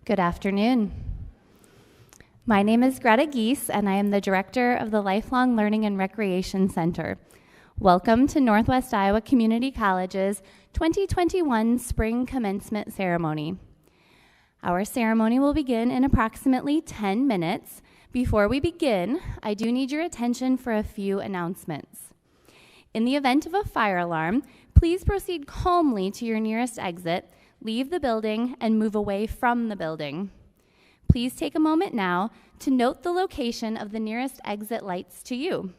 Good afternoon. My name is Greta Gies, and I am the Director of the Lifelong Learning and Recreation Center. Welcome to Northwest Iowa Community College's 2021 Spring Commencement Ceremony. Our ceremony will begin in approximately 10 minutes. Before we begin, I do need your attention for a few announcements. In the event of a fire alarm, please proceed calmly to your nearest exit, leave the building, and move away from the building. Please take a moment now to note the location of the nearest exit lights to you.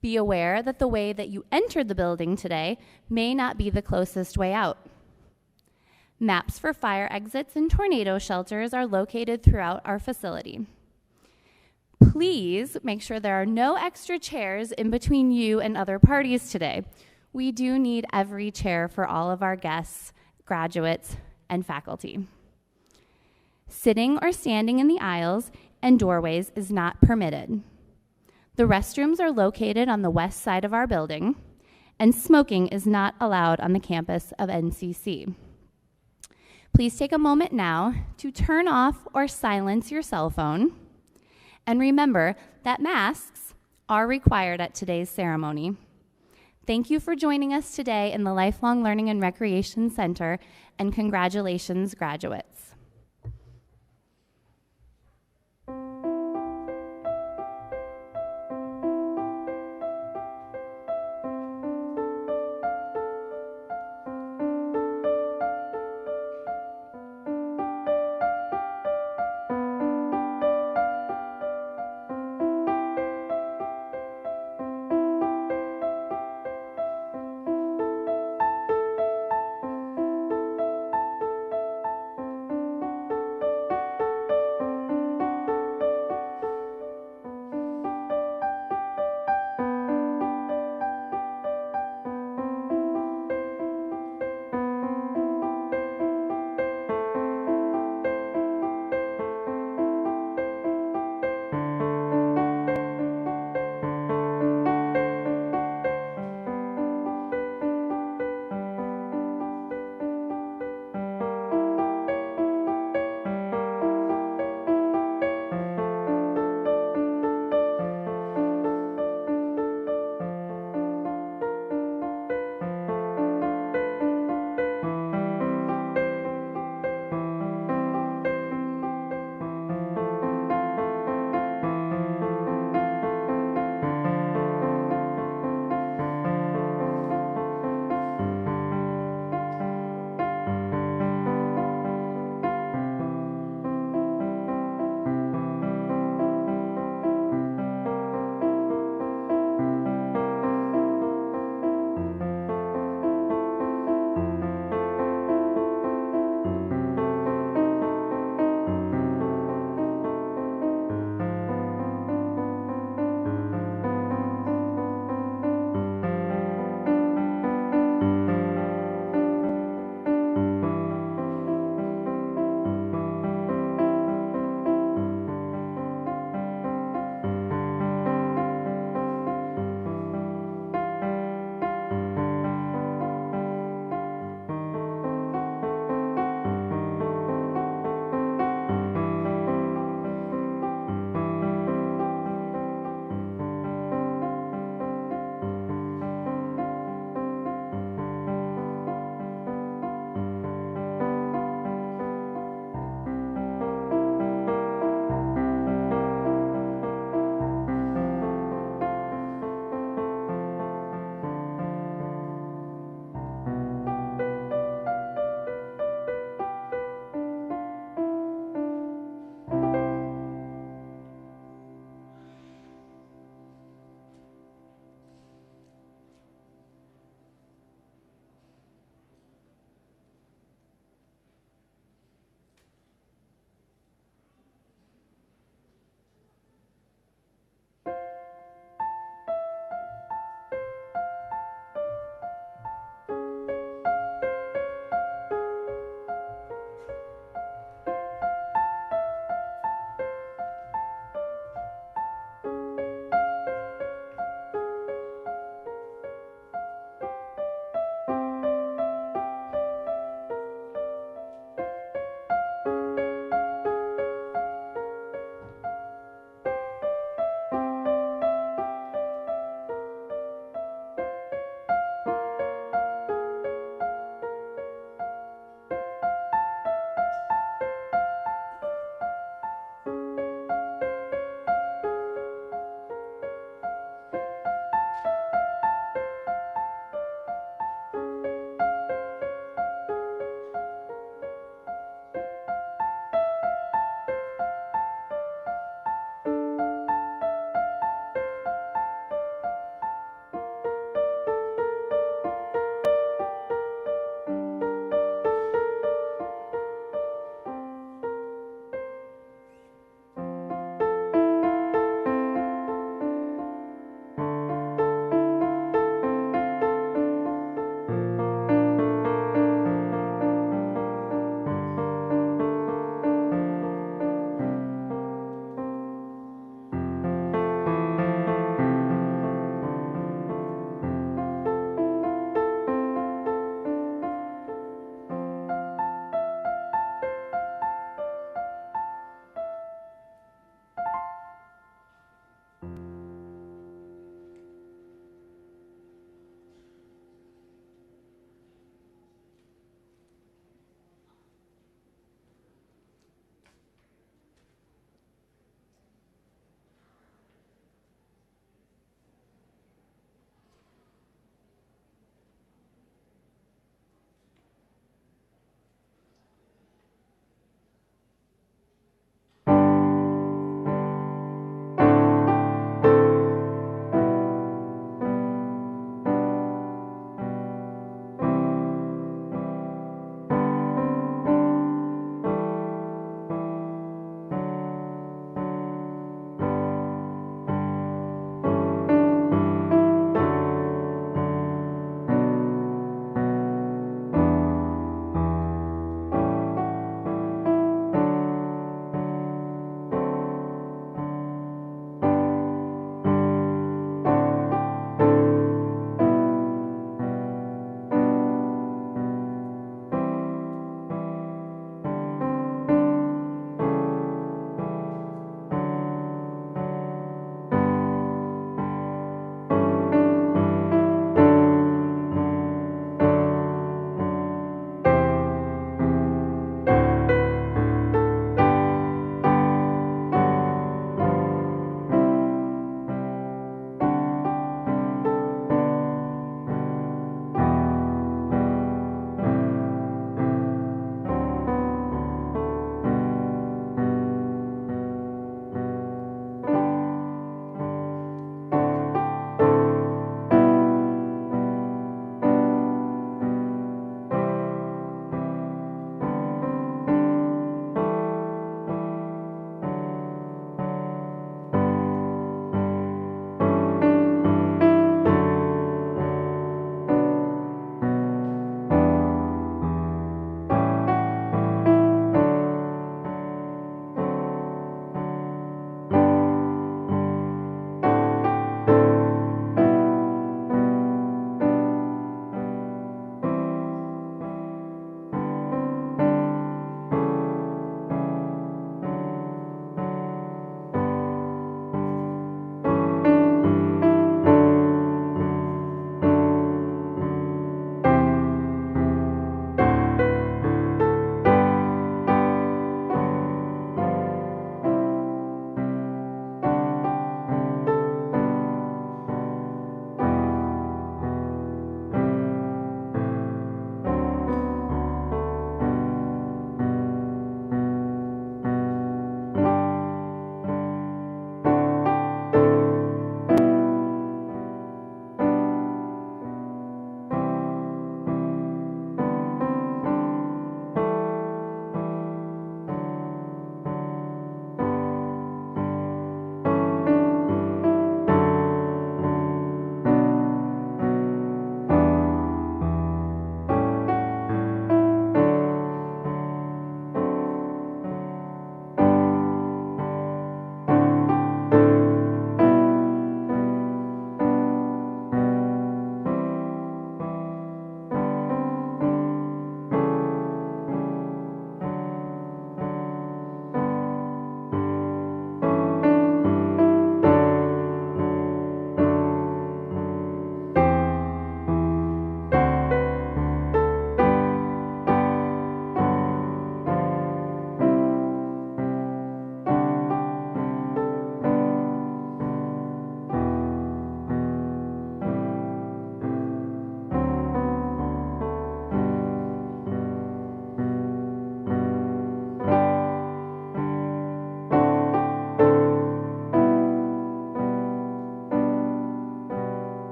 Be aware that the way that you entered the building today may not be the closest way out. Maps for fire exits and tornado shelters are located throughout our facility. Please make sure there are no extra chairs in between you and other parties today. We do need every chair for all of our guests, graduates, and faculty. Sitting or standing in the aisles and doorways is not permitted. The restrooms are located on the west side of our building, and smoking is not allowed on the campus of NCC. Please take a moment now to turn off or silence your cell phone, and remember that masks are required at today's ceremony. Thank you for joining us today in the Lifelong Learning and Recreation Center, and congratulations, graduates.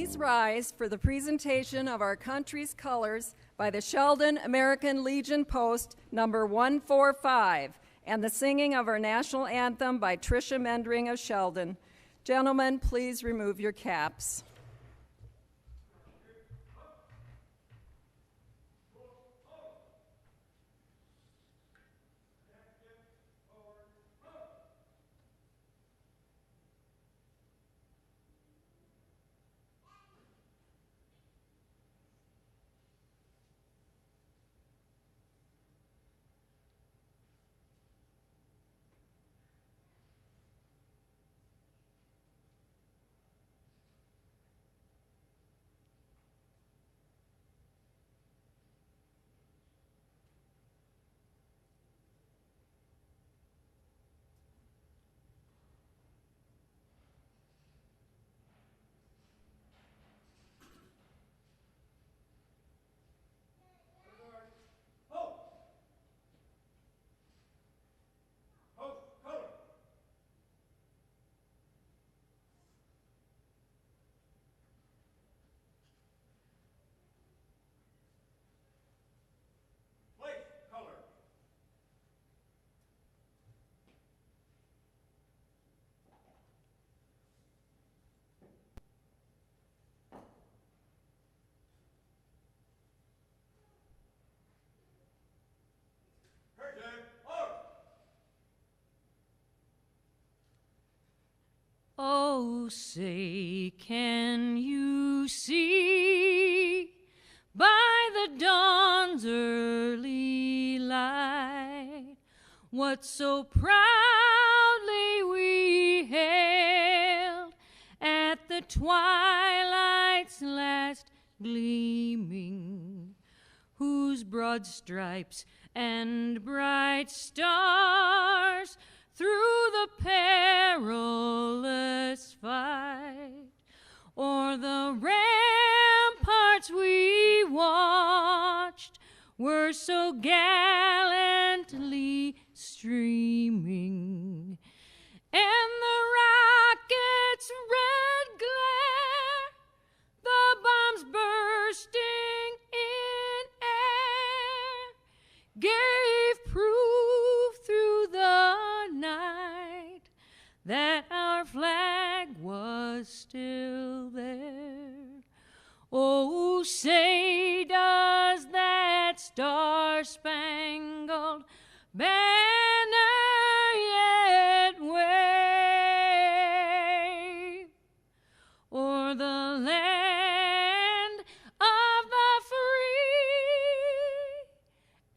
Please rise for the presentation of our country's colors by the Sheldon American Legion Post number 145 and the singing of our national anthem by Tricia Mendring of Sheldon. Gentlemen, please remove your caps. Oh, say, can you see by the dawn's early light what so proudly we hailed at the twilight's last gleaming, whose broad stripes and bright stars through the perilous fight o'er the ramparts we watched were so gallantly streaming, and the rocket's red glare, the bombs bursting in air, gave proof through the night that our flag was still there. Oh, say, does that star-spangled banner yet wave o'er the land of the free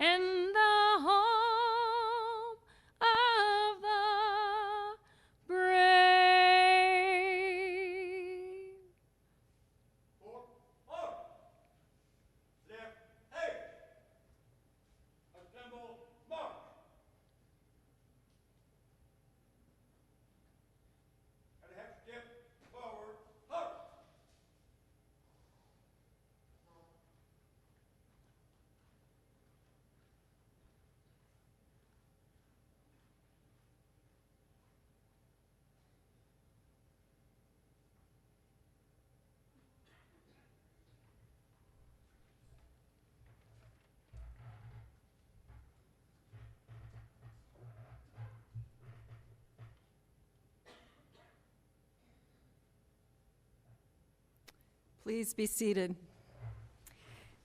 and the home of the brave? Step, hey! Assemble, march! And a half step forward, halt! Please be seated.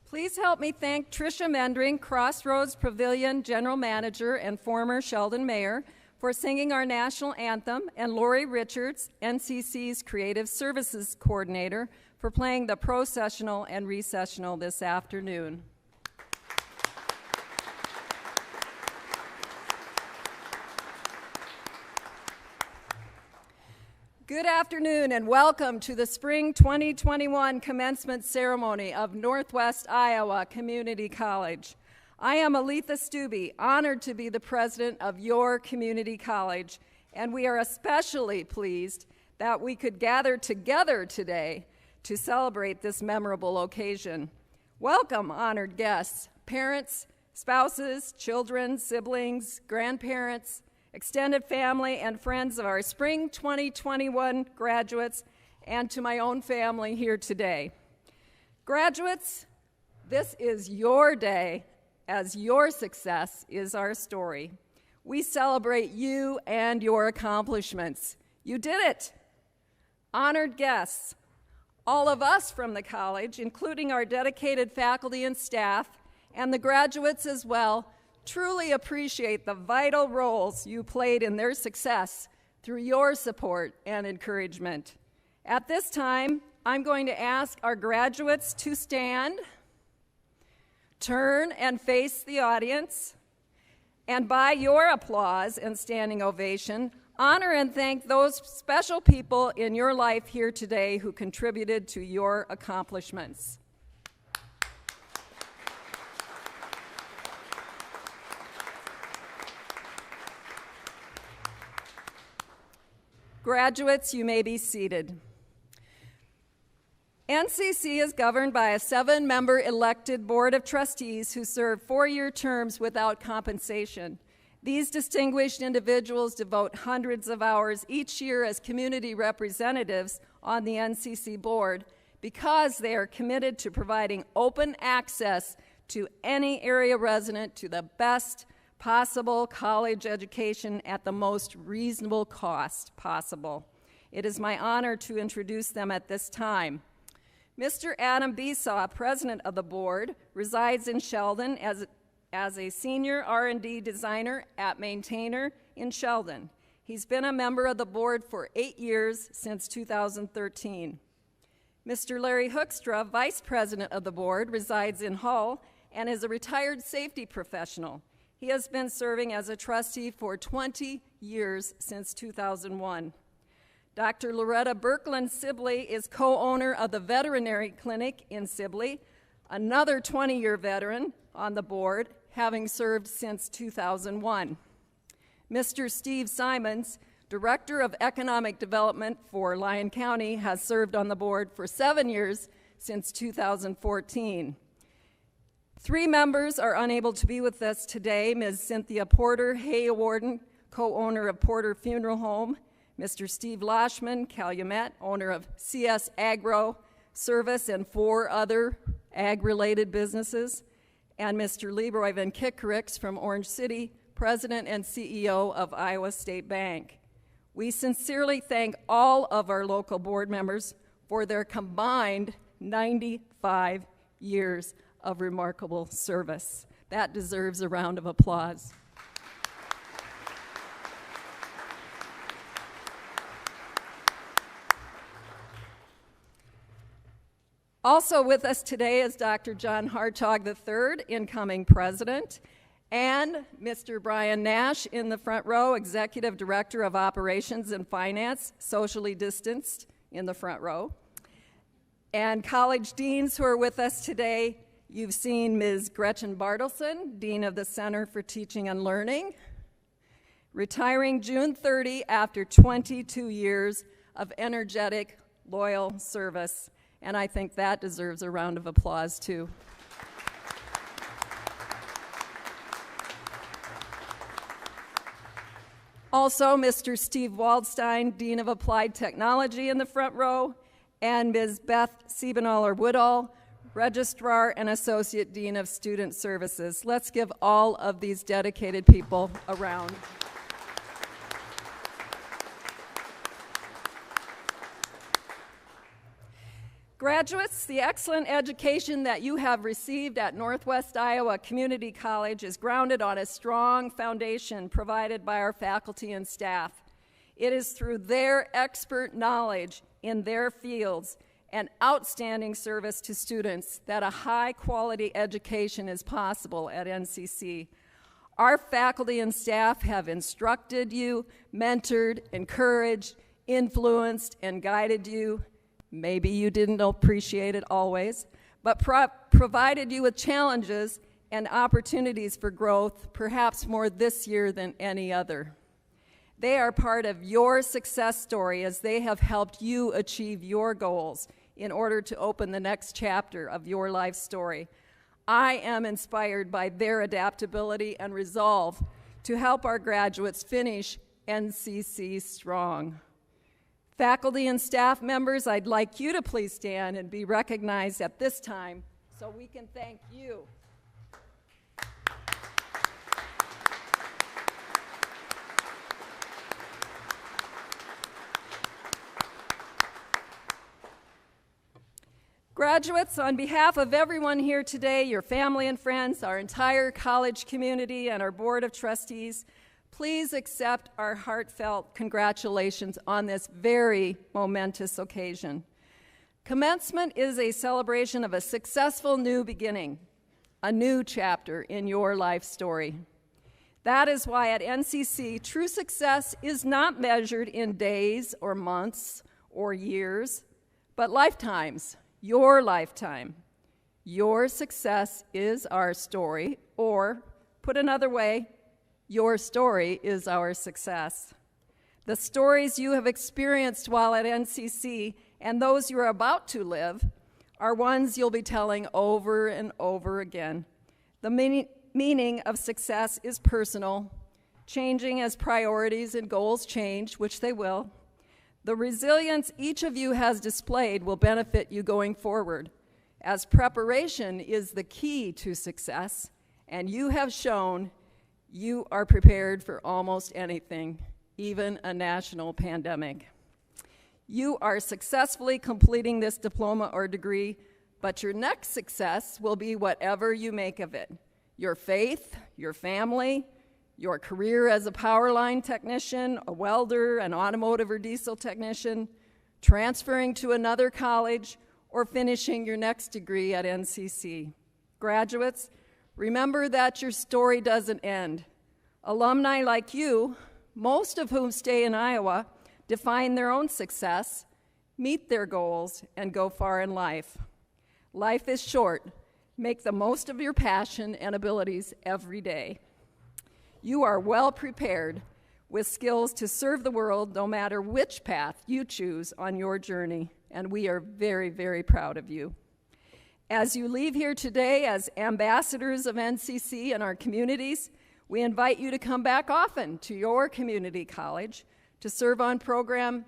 Please help me thank Tricia Mendring, Crossroads Pavilion General Manager and former Sheldon Mayor, for singing our national anthem, and Lori Richards, NCC's Creative Services Coordinator, for playing the processional and recessional this afternoon. Good afternoon and welcome to the Spring 2021 commencement ceremony of Northwest Iowa Community College. I am Aletha Stubbe, honored to be the president of your community college, and we are especially pleased that we could gather together today to celebrate this memorable occasion. Welcome, honored guests, parents, spouses, children, siblings, grandparents, extended family, and friends of our Spring 2021 graduates, and to my own family here today. Graduates, this is your day, as your success is our story. We celebrate you and your accomplishments. You did it. Honored guests, all of us from the college, including our dedicated faculty and staff, and the graduates as well, truly appreciate the vital roles you played in their success through your support and encouragement. At this time, I'm going to ask our graduates to stand, turn and face the audience, and by your applause and standing ovation, honor and thank those special people in your life here today who contributed to your accomplishments. Graduates, you may be seated. NCC is governed by a 7-member elected board of trustees who serve 4-year terms without compensation. These distinguished individuals devote hundreds of hours each year as community representatives on the NCC board because they are committed to providing open access to any area resident to the best possible college education at the most reasonable cost possible. It is my honor to introduce them at this time. Mr. Adam Besaw, president of the board, resides in Sheldon as a senior R&D designer at Maintainer in Sheldon. He's been a member of the board for 8 years since 2013. Mr. Larry Hoekstra, vice president of the board, resides in Hull and is a retired safety professional. He has been serving as a trustee for 20 years since 2001. Dr. Loretta Birkeland Sibley is co-owner of the veterinary clinic in Sibley, another 20-year veteran on the board, having served since 2001. Mr. Steve Simons, director of economic development for Lyon County, has served on the board for 7 years since 2014. 3 members are unable to be with us today: Ms. Cynthia Porter, Hay Warden, co-owner of Porter Funeral Home; Mr. Steve Loshman, Calumet, owner of CS Agro Service and 4 other ag-related businesses; and Mr. Leroy Van Kickericks from Orange City, president and CEO of Iowa State Bank. We sincerely thank all of our local board members for their combined 95 years of remarkable service. That deserves a round of applause. Also with us today is Dr. John Hartog III, incoming president, and Mr. Brian Nash in the front row, executive director of operations and finance, socially distanced in the front row. And college deans who are with us today: you've seen Ms. Gretchen Bartelson, Dean of the Center for Teaching and Learning, retiring June 30 after 22 years of energetic, loyal service. And I think that deserves a round of applause, too. Also, Mr. Steve Waldstein, Dean of Applied Technology in the front row, and Ms. Beth Siebenaller-Woodall, Registrar and Associate Dean of Student Services. Let's give all of these dedicated people a round. Graduates, the excellent education that you have received at Northwest Iowa Community College is grounded on a strong foundation provided by our faculty and staff. It is through their expert knowledge in their fields and outstanding service to students that a high-quality education is possible at NCC. Our faculty and staff have instructed you, mentored, encouraged, influenced, and guided you. Maybe you didn't appreciate it always, but provided you with challenges and opportunities for growth, perhaps more this year than any other. They are part of your success story as they have helped you achieve your goals in order to open the next chapter of your life story. I am inspired by their adaptability and resolve to help our graduates finish NCC strong. Faculty and staff members, I'd like you to please stand and be recognized at this time so we can thank you. Graduates, on behalf of everyone here today, your family and friends, our entire college community, and our Board of Trustees, please accept our heartfelt congratulations on this very momentous occasion. Commencement is a celebration of a successful new beginning, a new chapter in your life story. That is why at NCC, true success is not measured in days or months or years, but lifetimes. Your lifetime. Your success is our story, or put another way, your story is our success. The stories you have experienced while at NCC and those you are about to live are ones you'll be telling over and over again. The meaning of success is personal, changing as priorities and goals change, which they will. The resilience each of you has displayed will benefit you going forward, as preparation is the key to success, and you have shown you are prepared for almost anything, even a national pandemic. You are successfully completing this diploma or degree, but your next success will be whatever you make of it. Your faith, your family, your career as a power line technician, a welder, an automotive or diesel technician, transferring to another college, or finishing your next degree at NCC. Graduates, remember that your story doesn't end. Alumni like you, most of whom stay in Iowa, define their own success, meet their goals, and go far in life. Life is short. Make the most of your passion and abilities every day. You are well prepared with skills to serve the world no matter which path you choose on your journey, and we are very, very proud of you. As you leave here today as ambassadors of NCC in our communities, we invite you to come back often to your community college to serve on program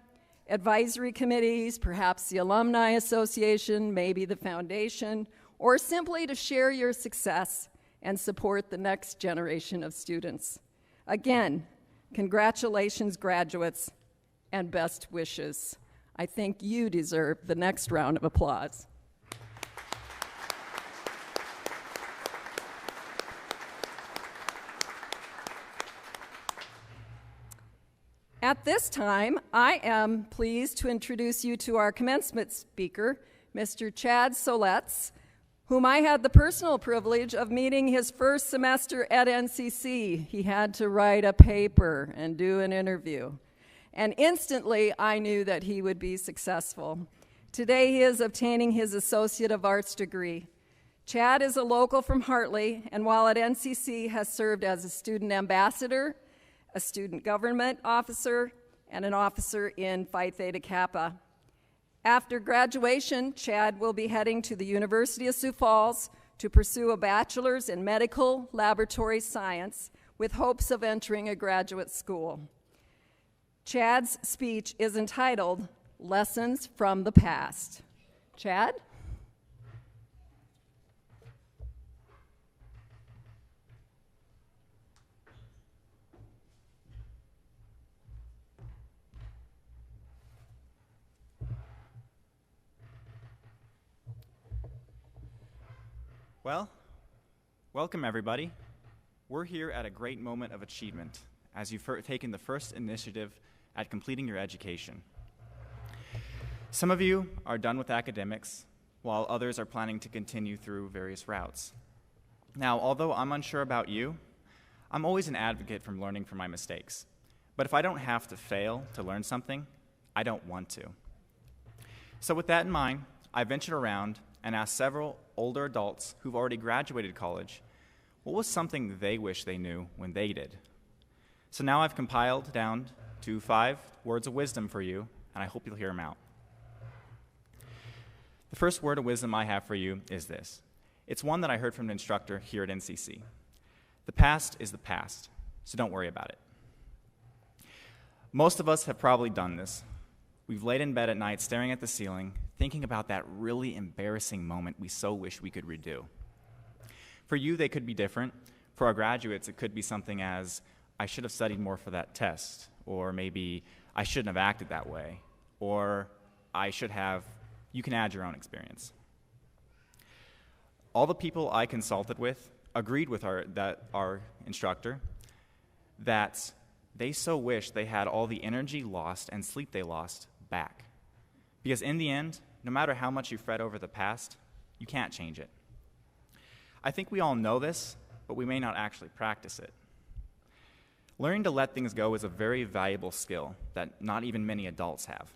advisory committees, perhaps the Alumni Association, maybe the foundation, or simply to share your success and support the next generation of students. Again, congratulations, graduates, and best wishes. I think you deserve the next round of applause. At this time, I am pleased to introduce you to our commencement speaker, Mr. Chad Soletz, whom I had the personal privilege of meeting his first semester at NCC. He had to write a paper and do an interview. And instantly, I knew that he would be successful. Today, he is obtaining his Associate of Arts degree. Chad is a local from Hartley, and while at NCC, has served as a student ambassador, a student government officer, and an officer in Phi Theta Kappa. After graduation, Chad will be heading to the University of Sioux Falls to pursue a bachelor's in medical laboratory science with hopes of entering a graduate school. Chad's speech is entitled, Lessons from the Past. Chad? Well, welcome everybody. We're here at a great moment of achievement as you've taken the first initiative at completing your education. Some of you are done with academics, while others are planning to continue through various routes. Now, although I'm unsure about you, I'm always an advocate for learning from my mistakes. But if I don't have to fail to learn something, I don't want to. So with that in mind, I ventured around and asked several older adults who've already graduated college what was something they wish they knew when they did. So now I've compiled down to 5 words of wisdom for you, and I hope you'll hear them out. The first word of wisdom I have for you is this. It's one that I heard from an instructor here at NCC. The past is the past, so don't worry about it. Most of us have probably done this. We've laid in bed at night staring at the ceiling, thinking about that really embarrassing moment we so wish we could redo. For you, they could be different. For our graduates, it could be something as, I should have studied more for that test, or maybe I shouldn't have acted that way, or I should have. You can add your own experience. All the people I consulted with agreed with our instructor that they so wish they had all the energy lost and sleep they lost back. Because in the end, no matter how much you fret over the past, you can't change it. I think we all know this, but we may not actually practice it. Learning to let things go is a very valuable skill that not even many adults have.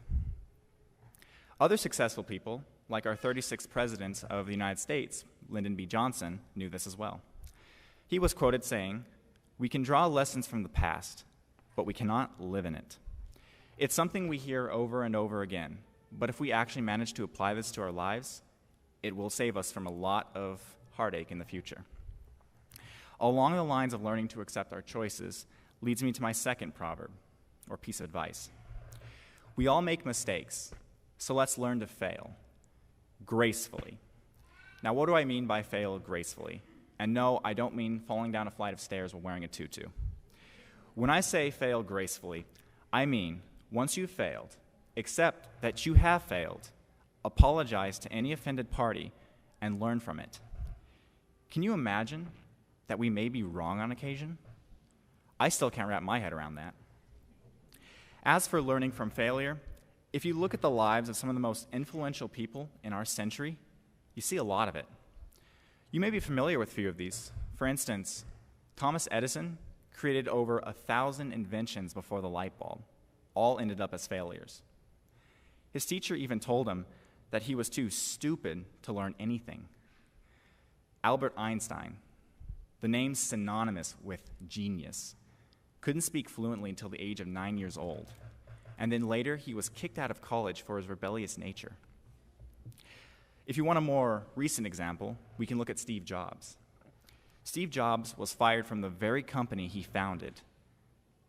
Other successful people, like our 36th President of the United States, Lyndon B. Johnson, knew this as well. He was quoted saying, "We can draw lessons from the past, but we cannot live in it." It's something we hear over and over again, but if we actually manage to apply this to our lives, it will save us from a lot of heartache in the future. Along the lines of learning to accept our choices leads me to my second proverb, or piece of advice. We all make mistakes, so let's learn to fail gracefully. Now, what do I mean by fail gracefully? And no, I don't mean falling down a flight of stairs while wearing a tutu. When I say fail gracefully, I mean once you've failed, accept that you have failed, apologize to any offended party, and learn from it. Can you imagine that we may be wrong on occasion? I still can't wrap my head around that. As for learning from failure, if you look at the lives of some of the most influential people in our century, you see a lot of it. You may be familiar with a few of these. For instance, Thomas Edison created over 1,000 inventions before the light bulb. All ended up as failures. His teacher even told him that he was too stupid to learn anything. Albert Einstein, the name synonymous with genius, couldn't speak fluently until the age of 9 years old, and then later he was kicked out of college for his rebellious nature. If you want a more recent example, we can look at Steve Jobs. Steve Jobs was fired from the very company he founded.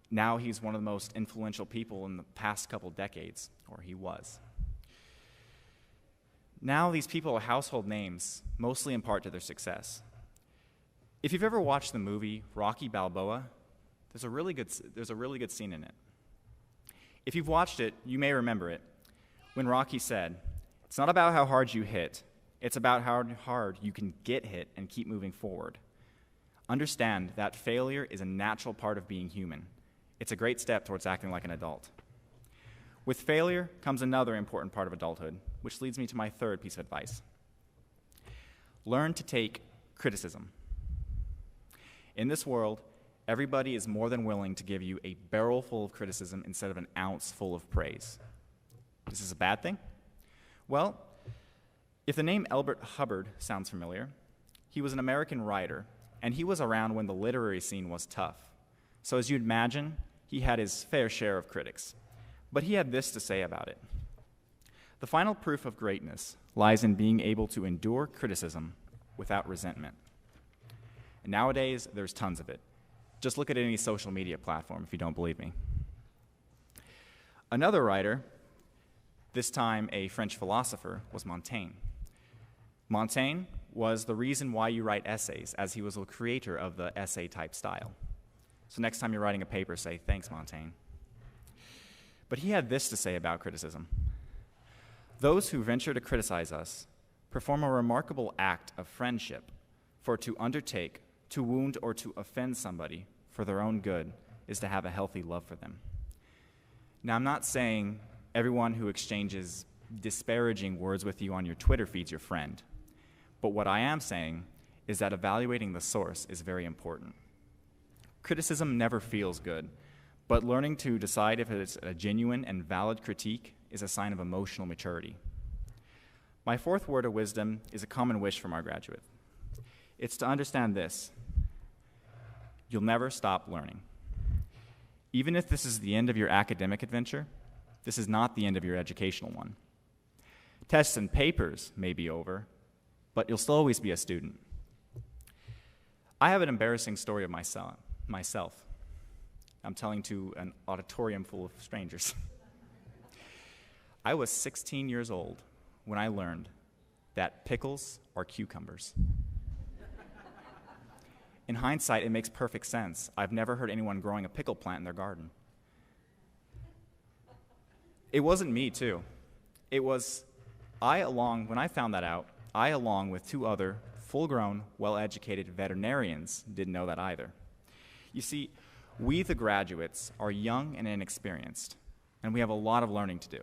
Now he's one of the most influential people in the past couple decades, or he was. Now these people are household names, mostly in part to their success. If you've ever watched the movie Rocky Balboa, there's a really good scene in it. If you've watched it, you may remember it, when Rocky said, "It's not about how hard you hit, it's about how hard you can get hit and keep moving forward." Understand that failure is a natural part of being human. It's a great step towards acting like an adult. With failure comes another important part of adulthood, which leads me to my third piece of advice. Learn to take criticism. In this world, everybody is more than willing to give you a barrel full of criticism instead of an ounce full of praise. This is a bad thing? Well, if the name Elbert Hubbard sounds familiar, he was an American writer, and he was around when the literary scene was tough. So as you'd imagine, he had his fair share of critics. But he had this to say about it. The final proof of greatness lies in being able to endure criticism without resentment. And nowadays, there's tons of it. Just look at any social media platform if you don't believe me. Another writer, this time a French philosopher, was Montaigne. Montaigne was the reason why you write essays, as he was the creator of the essay-type style. So next time you're writing a paper, say, "Thanks, Montaigne." But he had this to say about criticism. "Those who venture to criticize us perform a remarkable act of friendship, for to undertake, to wound or to offend somebody for their own good is to have a healthy love for them." Now, I'm not saying everyone who exchanges disparaging words with you on your Twitter feed's your friend, but what I am saying is that evaluating the source is very important. Criticism never feels good, but learning to decide if it's a genuine and valid critique is a sign of emotional maturity. My fourth word of wisdom is a common wish from our graduate. It's to understand this: you'll never stop learning. Even if this is the end of your academic adventure, this is not the end of your educational one. Tests and papers may be over, but you'll still always be a student. I have an embarrassing story of myself. I'm telling to an auditorium full of strangers. I was 16 years old when I learned that pickles are cucumbers. In hindsight, it makes perfect sense. I've never heard anyone growing a pickle plant in their garden. It wasn't me, too. It was when I found that out, I, along with two other full-grown, well-educated veterinarians, didn't know that either. You see, we, the graduates, are young and inexperienced, and we have a lot of learning to do.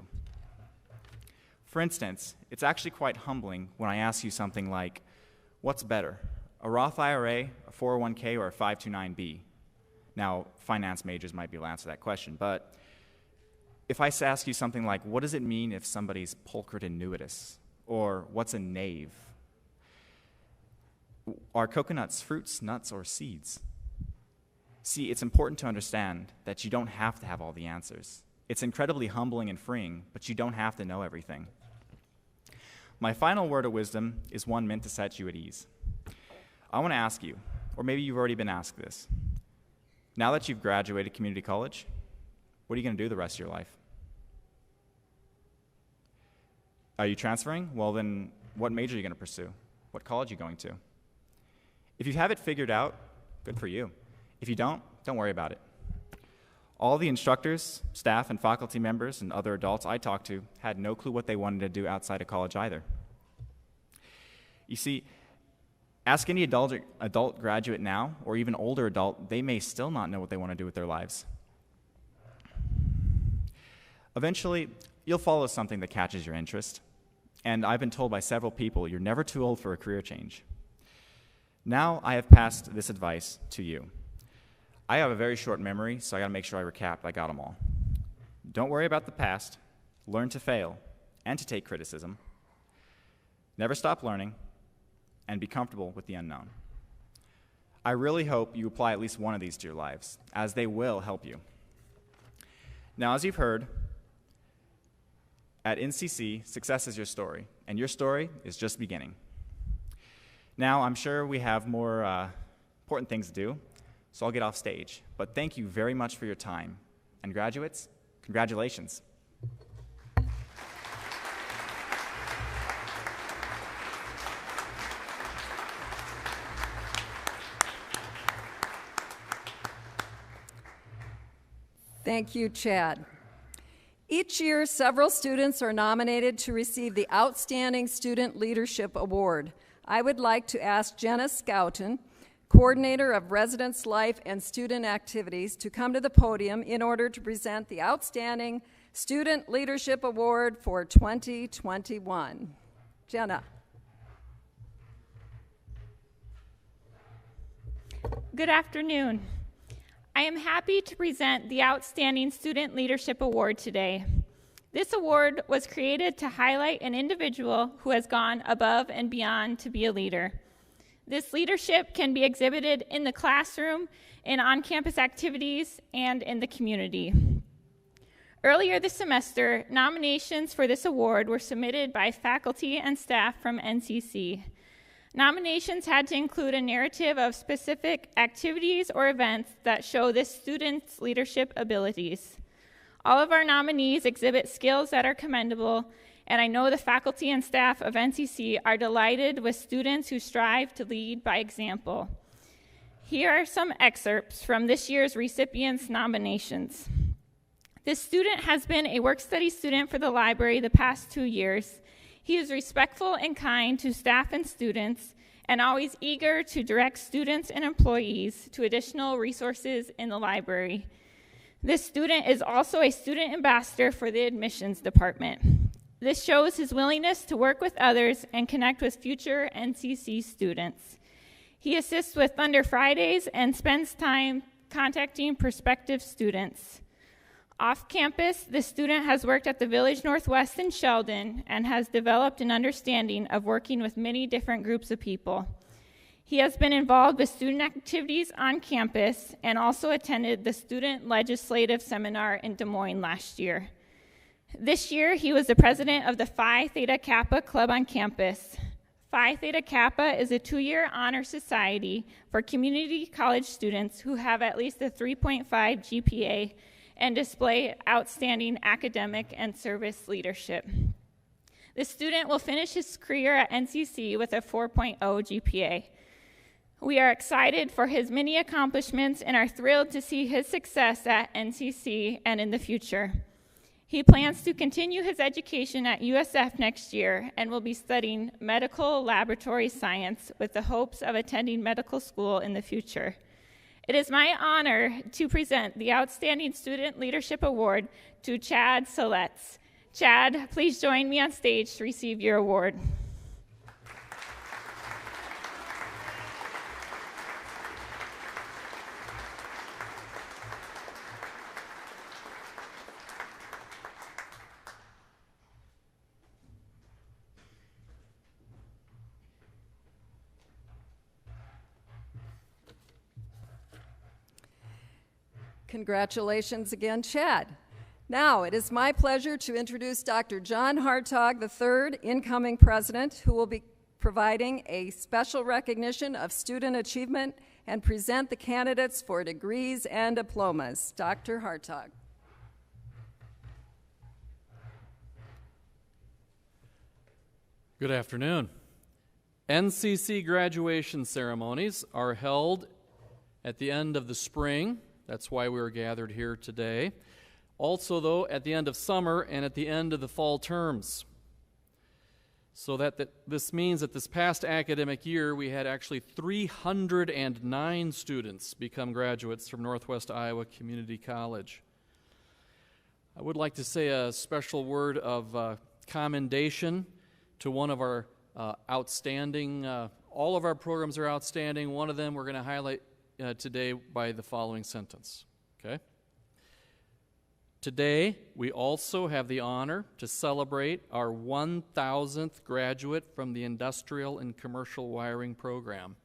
For instance, it's actually quite humbling when I ask you something like, what's better, a Roth IRA, a 401k, or a 529B? Now, finance majors might be able to answer that question, but if I ask you something like, what does it mean if somebody's pulchred annuitus? Or what's a knave? Are coconuts fruits, nuts, or seeds? See, it's important to understand that you don't have to have all the answers. It's incredibly humbling and freeing, but you don't have to know everything. My final word of wisdom is one meant to set you at ease. I want to ask you, or maybe you've already been asked this, now that you've graduated community college, what are you going to do the rest of your life? Are you transferring? Well, then what major are you going to pursue? What college are you going to? If you have it figured out, good for you. If you don't worry about it. All the instructors, staff, and faculty members and other adults I talked to had no clue what they wanted to do outside of college either. You see, ask any adult graduate now, or even older adult, they may still not know what they want to do with their lives. Eventually, you'll follow something that catches your interest, and I've been told by several people you're never too old for a career change. Now I have passed this advice to you. I have a very short memory, so I got to make sure I recap. I got them all. Don't worry about the past. Learn to fail and to take criticism. Never stop learning, and be comfortable with the unknown. I really hope you apply at least one of these to your lives, as they will help you. Now, as you've heard, at NCC, success is your story, and your story is just beginning. Now, I'm sure we have more important things to do, so I'll get off stage. But thank you very much for your time. And graduates, congratulations. Thank you, Chad. Each year, several students are nominated to receive the Outstanding Student Leadership Award. I would like to ask Jenna Scouten, Coordinator of Residence Life and Student Activities, to come to the podium in order to present the Outstanding Student Leadership Award for 2021. Jenna. Good afternoon. I am happy to present the Outstanding Student Leadership Award today. This award was created to highlight an individual who has gone above and beyond to be a leader. This leadership can be exhibited in the classroom, in on-campus activities, and in the community. Earlier this semester, nominations for this award were submitted by faculty and staff from NCC. Nominations had to include a narrative of specific activities or events that show this student's leadership abilities. All of our nominees exhibit skills that are commendable, and I know the faculty and staff of NCC are delighted with students who strive to lead by example. Here are some excerpts from this year's recipients' nominations. This student has been a work-study student for the library the past 2 years. He is respectful and kind to staff and students, and always eager to direct students and employees to additional resources in the library. This student is also a student ambassador for the admissions department. This shows his willingness to work with others and connect with future NCC students. He assists with Thunder Fridays and spends time contacting prospective students. Off campus, the student has worked at the Village Northwest in Sheldon and has developed an understanding of working with many different groups of people. He has been involved with student activities on campus and also attended the Student Legislative Seminar in Des Moines last year. This year, he was the president of the Phi Theta Kappa Club on campus. Phi Theta Kappa is a 2-year honor society for community college students who have at least a 3.5 GPA and display outstanding academic and service leadership. The student will finish his career at NCC with a 4.0 GPA. We are excited for his many accomplishments and are thrilled to see his success at NCC and in the future. He plans to continue his education at USF next year and will be studying medical laboratory science with the hopes of attending medical school in the future. It is my honor to present the Outstanding Student Leadership Award to Chad Soletz. Chad, please join me on stage to receive your award. Congratulations again, Chad. Now, it is my pleasure to introduce Dr. John Hartog III, incoming president, who will be providing a special recognition of student achievement and present the candidates for degrees and diplomas. Dr. Hartog. Good afternoon. NCC graduation ceremonies are held at the end of the spring. That's why we are gathered here today. Also, though, at the end of summer and at the end of the fall terms. So this means that this past academic year, we had actually 309 students become graduates from Northwest Iowa Community College. I would like to say a special word of commendation to one of our outstanding, all of our programs are outstanding. One of them we're going to highlight today by the following sentence, okay? Today, we also have the honor to celebrate our 1,000th graduate from the Industrial and Commercial Wiring program.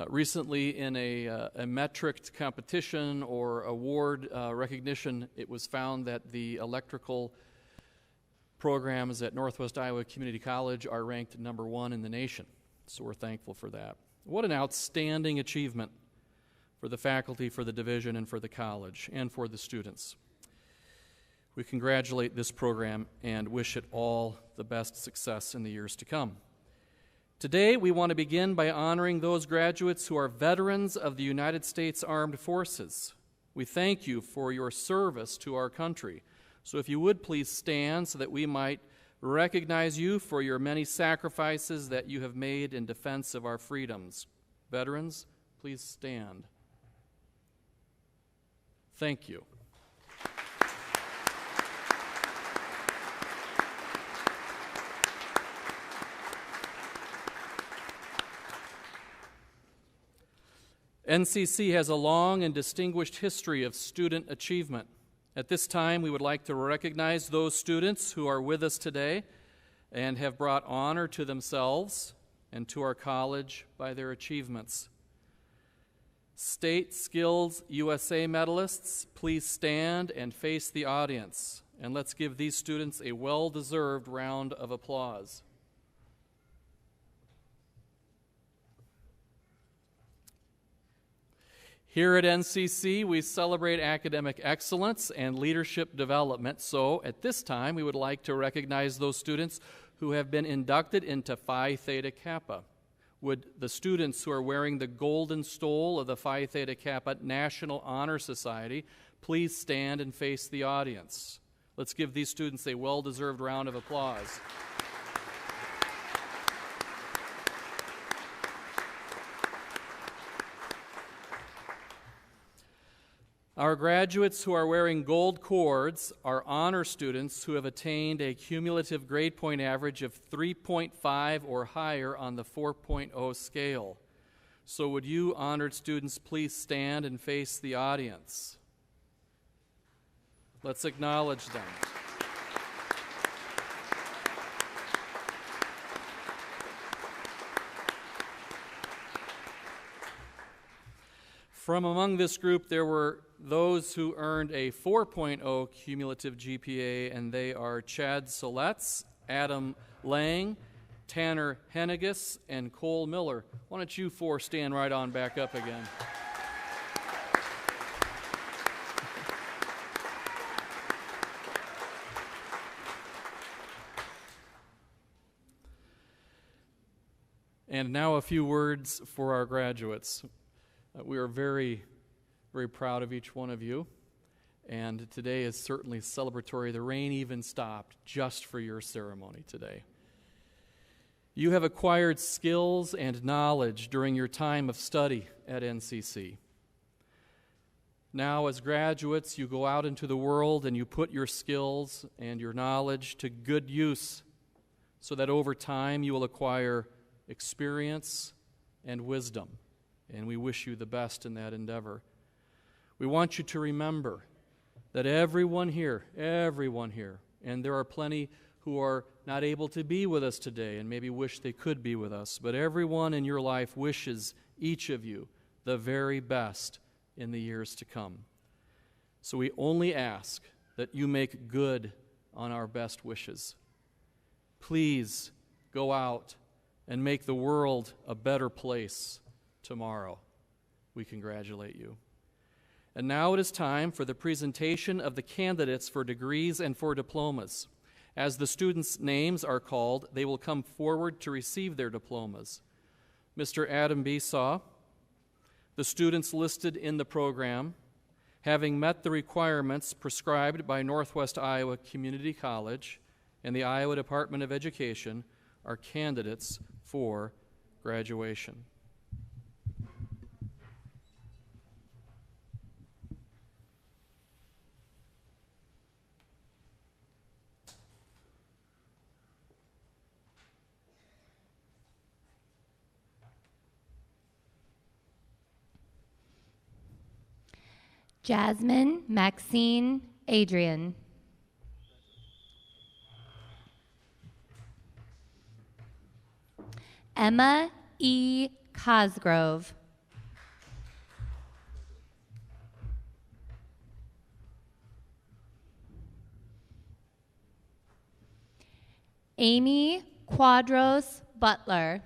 Recently, in a metric competition or award recognition, it was found that the electrical programs at Northwest Iowa Community College are ranked #1 in the nation. So we're thankful for that. What an outstanding achievement for the faculty, for the division, and for the college, and for the students. We congratulate this program and wish it all the best success in the years to come. Today, we want to begin by honoring those graduates who are veterans of the United States Armed Forces. We thank you for your service to our country. So if you would please stand so that we might recognize you for your many sacrifices that you have made in defense of our freedoms. Veterans, please stand. Thank you. NCC has a long and distinguished history of student achievement. At this time, we would like to recognize those students who are with us today and have brought honor to themselves and to our college by their achievements. State Skills USA medalists, please stand and face the audience, and let's give these students a well-deserved round of applause. Here at NCC, we celebrate academic excellence and leadership development. So at this time, we would like to recognize those students who have been inducted into Phi Theta Kappa. Would the students who are wearing the golden stole of the Phi Theta Kappa National Honor Society please stand and face the audience? Let's give these students a well-deserved round of applause. Our graduates who are wearing gold cords are honor students who have attained a cumulative grade point average of 3.5 or higher on the 4.0 scale. So would you, honored students, please stand and face the audience? Let's acknowledge them. From among this group, there were those who earned a 4.0 cumulative GPA, and they are Chad Soletz, Adam Lang, Tanner Henniges, and Cole Miller. Why don't you four stand right on back up again? And now a few words for our graduates. We are very, very proud of each one of you. And today is certainly celebratory. The rain even stopped just for your ceremony today. You have acquired skills and knowledge during your time of study at NCC. Now, as graduates, you go out into the world and you put your skills and your knowledge to good use so that over time you will acquire experience and wisdom. And we wish you the best in that endeavor. We want you to remember that everyone here, and there are plenty who are not able to be with us today and maybe wish they could be with us, but everyone in your life wishes each of you the very best in the years to come. So we only ask that you make good on our best wishes. Please go out and make the world a better place tomorrow. We congratulate you. And now it is time for the presentation of the candidates for degrees and for diplomas. As the students' names are called, they will come forward to receive their diplomas. Mr. Adam Besaw, the students listed in the program, having met the requirements prescribed by Northwest Iowa Community College and the Iowa Department of Education, are candidates for graduation. Jasmine Maxine Adrian. Emma E. Cosgrove. Amy Quadros Butler.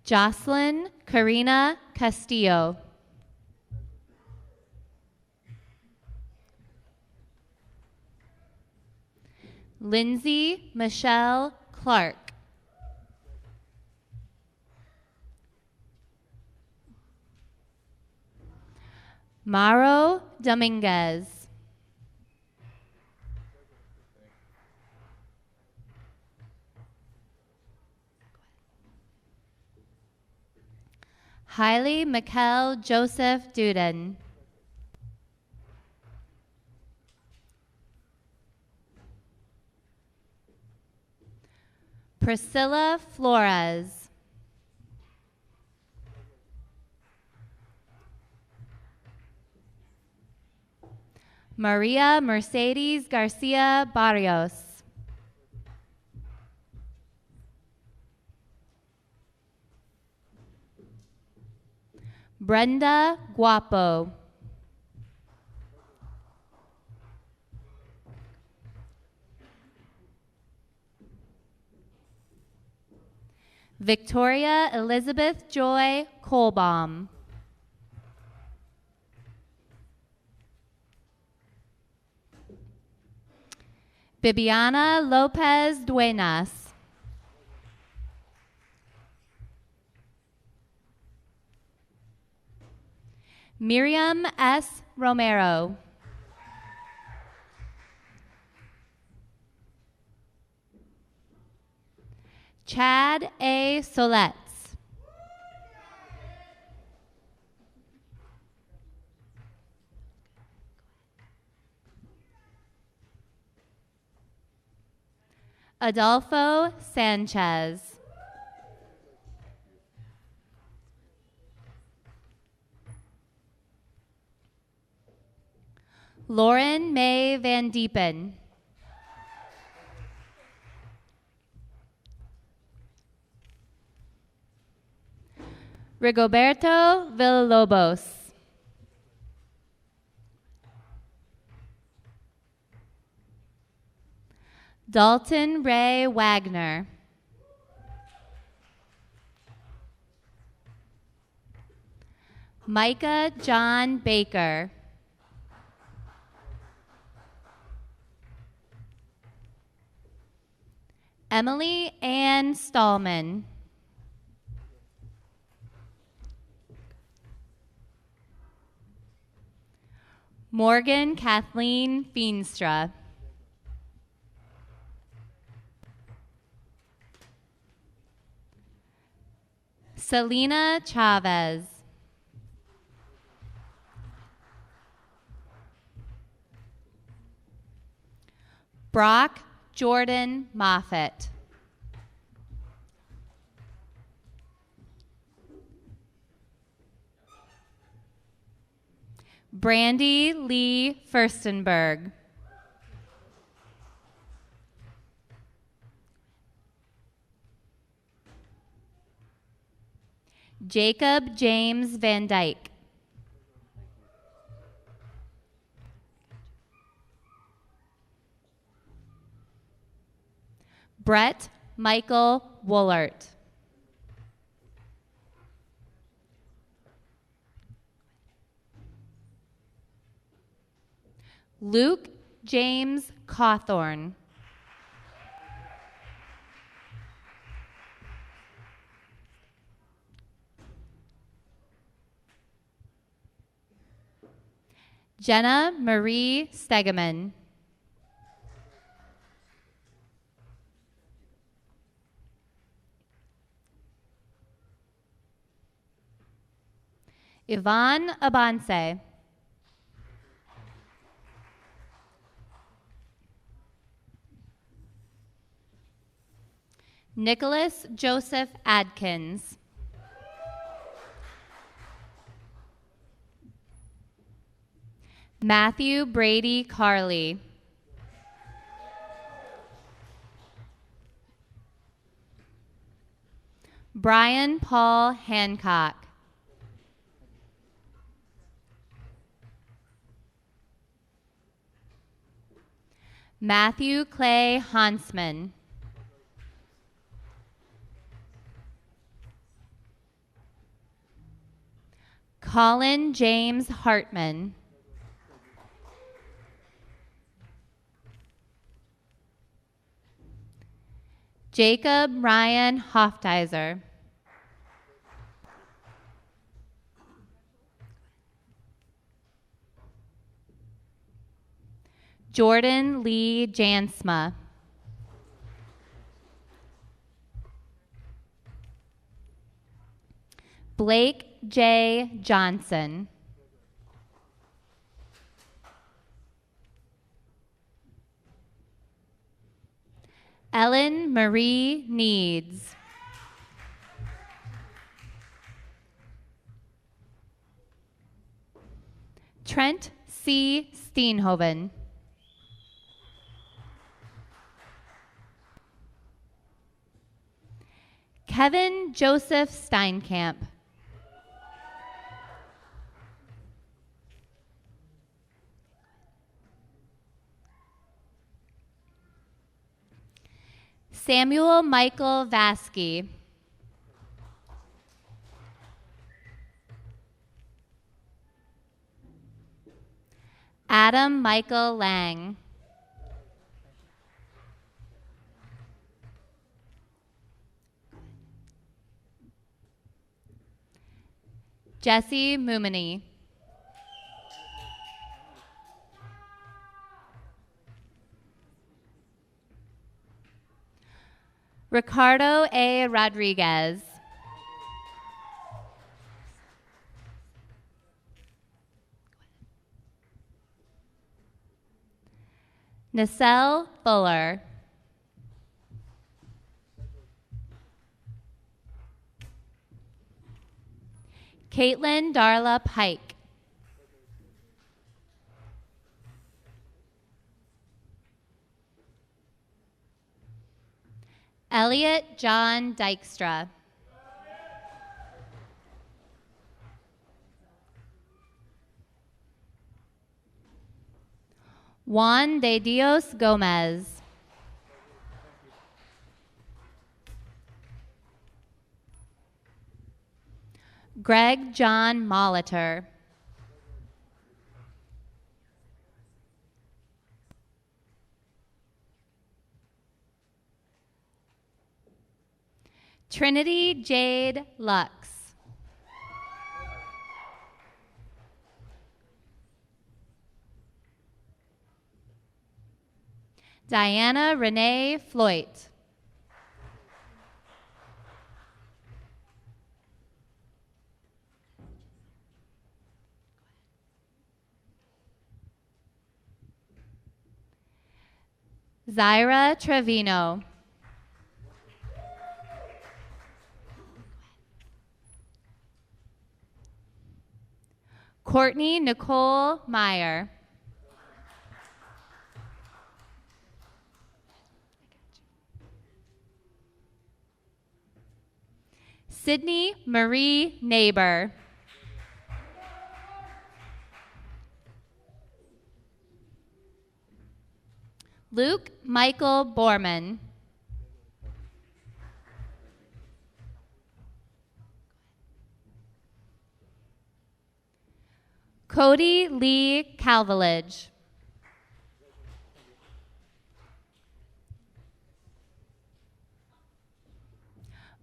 Jocelyn Karina Castillo. Lindsay Michelle Clark. Maro Dominguez. Hailey Mikkel Joseph Duden. Priscilla Flores. Maria Mercedes Garcia Barrios. Brenda Guapo. Victoria Elizabeth Joy Kohlbaum. Bibiana Lopez Duenas. Miriam S. Romero. Chad A. Soletz. Adolfo Sanchez. Lauren May Van Diepen. Rigoberto Villalobos. Dalton Ray Wagner. Micah John Baker. Emily Ann Stallman. Morgan Kathleen Feenstra. Selena Chavez. Brock Jordan Moffitt. Brandy Lee Furstenberg. Jacob James Van Dyke. Brett Michael Woolert. Luke James Cawthorn. Jenna Marie Stegeman. Yvonne Abanse. Nicholas Joseph Adkins. Matthew Brady Carley. Brian Paul Hancock. Matthew Clay Hansman. Colin James Hartman. Jacob Ryan Hoftizer. Jordan Lee Jansma. Blake J. Johnson. Ellen Marie Needs. Trent C. Steenhoven. Kevin Joseph Steinkamp. Samuel Michael Vasky. Adam Michael Lang. Jesse Mumini. Ricardo A. Rodriguez. Nacelle Fuller. Caitlin Darla Pike. Elliot John Dykstra. Juan de Dios Gomez. Greg John Molitor. Trinity Jade Lux. Diana Renee Floyd. Zaira Trevino. Courtney Nicole Meyer. Sydney Marie Neighbor. Luke Michael Borman. Cody Lee Calvilage.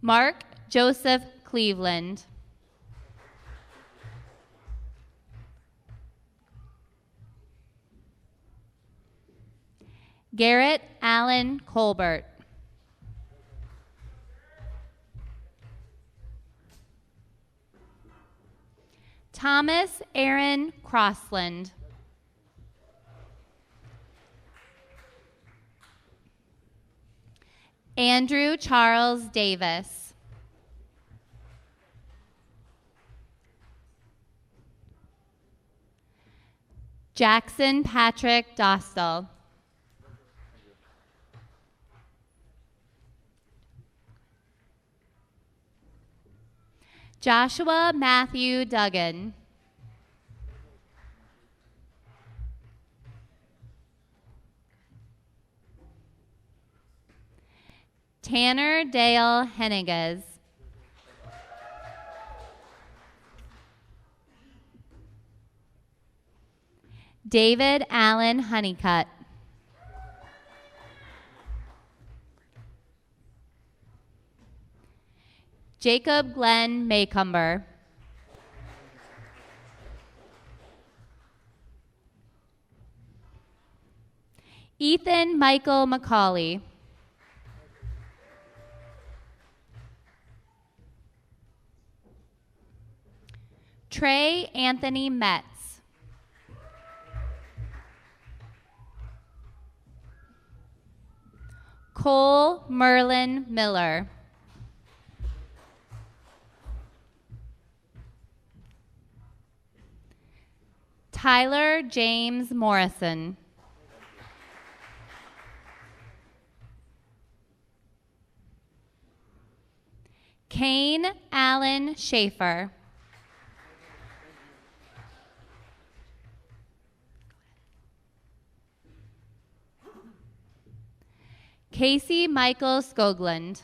Mark Joseph Cleveland. Garrett Allen Colbert. Thomas Aaron Crossland. Andrew Charles Davis. Jackson Patrick Dostal. Joshua Matthew Duggan. Tanner Dale Henniges. David Allen Honeycutt. Jacob Glenn Maycumber. Ethan Michael McCauley. Trey Anthony Metz. Cole Merlin Miller. Tyler James Morrison. Kane Allen Schaefer. Casey Michael Skoglund.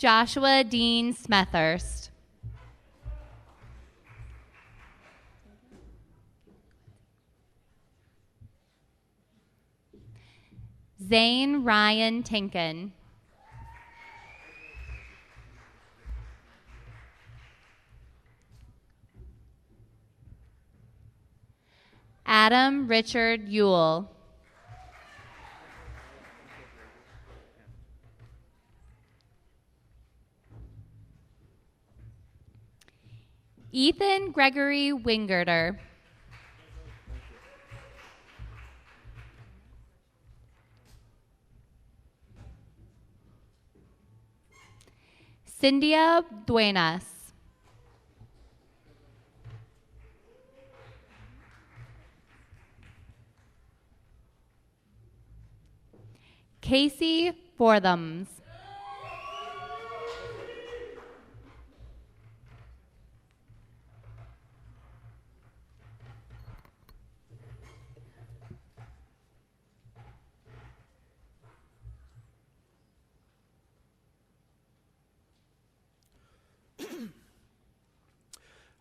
Joshua Dean Smethurst. Zane Ryan Tinkin. Adam Richard Ewell. Ethan Gregory Wingerter. Cynthia Duenas. Casey Forthams.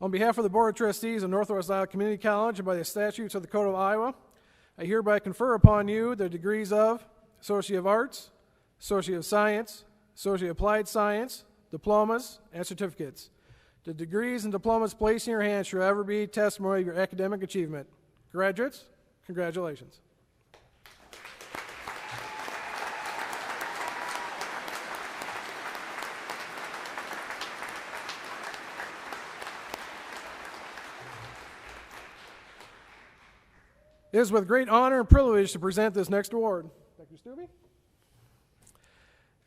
On behalf of the Board of Trustees of Northwest Iowa Community College and by the statutes of the Code of Iowa, I hereby confer upon you the degrees of Associate of Arts, Associate of Science, Associate of Applied Science, diplomas, and certificates. The degrees and diplomas placed in your hands shall ever be testimony of your academic achievement. Graduates, congratulations. It is with great honor and privilege to present this next award. Dr. Stube?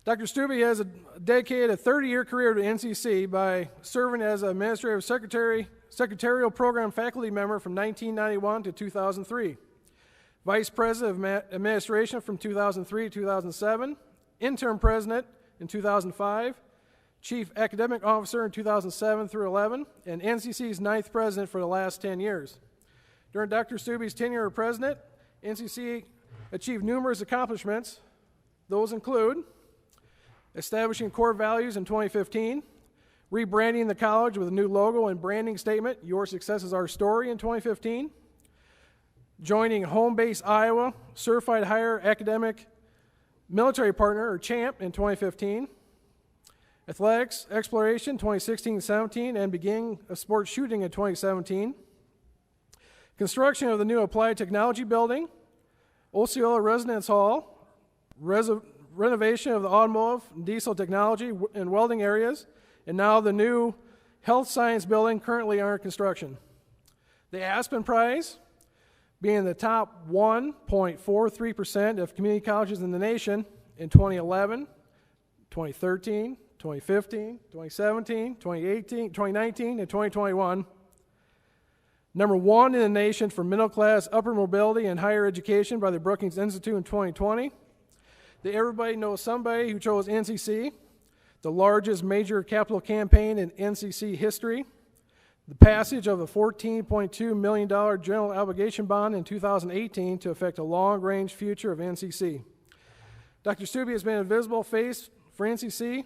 Dr. Stube has dedicated a 30-year career to NCC by serving as an administrative secretarial program faculty member from 1991 to 2003, vice president of administration from 2003 to 2007, interim president in 2005, chief academic officer in 2007 through 11, and NCC's 9th president for the last 10 years. During Dr. Stube's tenure as president, NCC achieved numerous accomplishments. Those include establishing core values in 2015, rebranding the college with a new logo and branding statement, "Your Success is Our Story," in 2015, joining Home Base Iowa, Certified Higher Academic Military Partner, or CHAMP, in 2015, athletics exploration 2016-17 and beginning of sports shooting in 2017, construction of the new Applied Technology Building, Osceola Residence Hall, renovation of the automotive and diesel technology and welding areas, and now the new Health Science Building currently under construction. The Aspen Prize, being the top 1.43% of community colleges in the nation in 2011, 2013, 2015, 2017, 2018, 2019, and 2021. Number 1 in the nation for middle-class upper mobility and higher education by the Brookings Institute in 2020. The Everybody Knows Somebody who chose NCC, the largest major capital campaign in NCC history. The passage of a $14.2 million general obligation bond in 2018 to affect a long-range future of NCC. Dr. Stube has been a visible face for NCC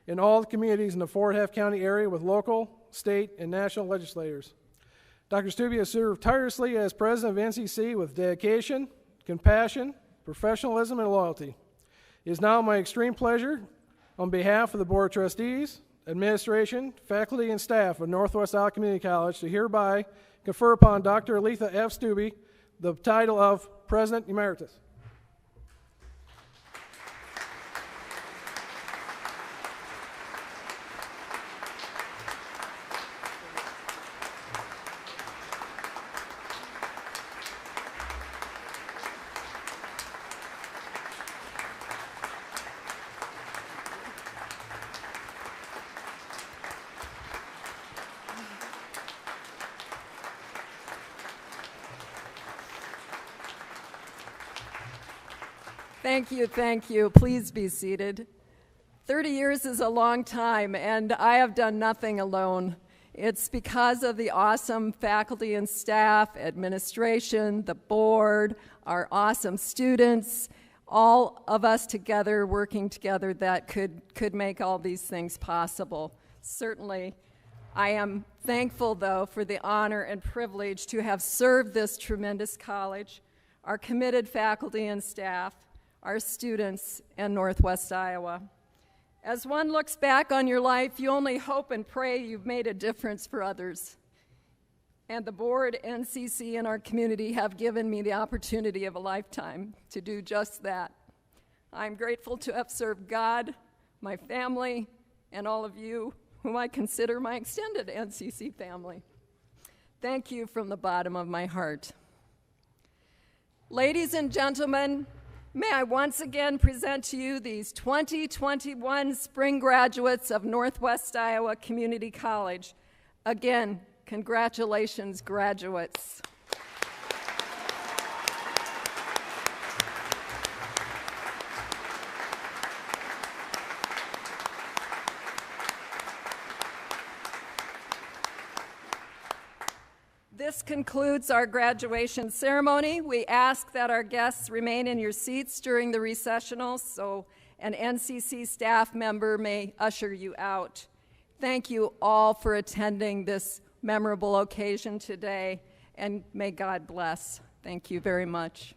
in all the communities in the Fort Half County area with local, state, and national legislators. Dr. Stube has served tirelessly as president of NCC with dedication, compassion, professionalism, and loyalty. It is now my extreme pleasure, on behalf of the Board of Trustees, administration, faculty, and staff of Northwest Iowa Community College, to hereby confer upon Dr. Aletha F. Stube the title of President Emeritus. Thank you. Please be seated. 30 years is a long time, and I have done nothing alone. It's because of the awesome faculty and staff, administration, the board, our awesome students, all of us together, working together, that could make all these things possible. Certainly, I am thankful, though, for the honor and privilege to have served this tremendous college, our committed faculty and staff, our students, and Northwest Iowa. As one looks back on your life, you only hope and pray you've made a difference for others. And the board, NCC, and our community have given me the opportunity of a lifetime to do just that. I'm grateful to have served God, my family, and all of you, whom I consider my extended NCC family. Thank you from the bottom of my heart. Ladies and gentlemen, may I once again present to you these 2021 spring graduates of Northwest Iowa Community College. Again, congratulations, graduates. This concludes our graduation ceremony. We ask that our guests remain in your seats during the recessional so an NCC staff member may usher you out. Thank you all for attending this memorable occasion today, and may God bless. Thank you very much.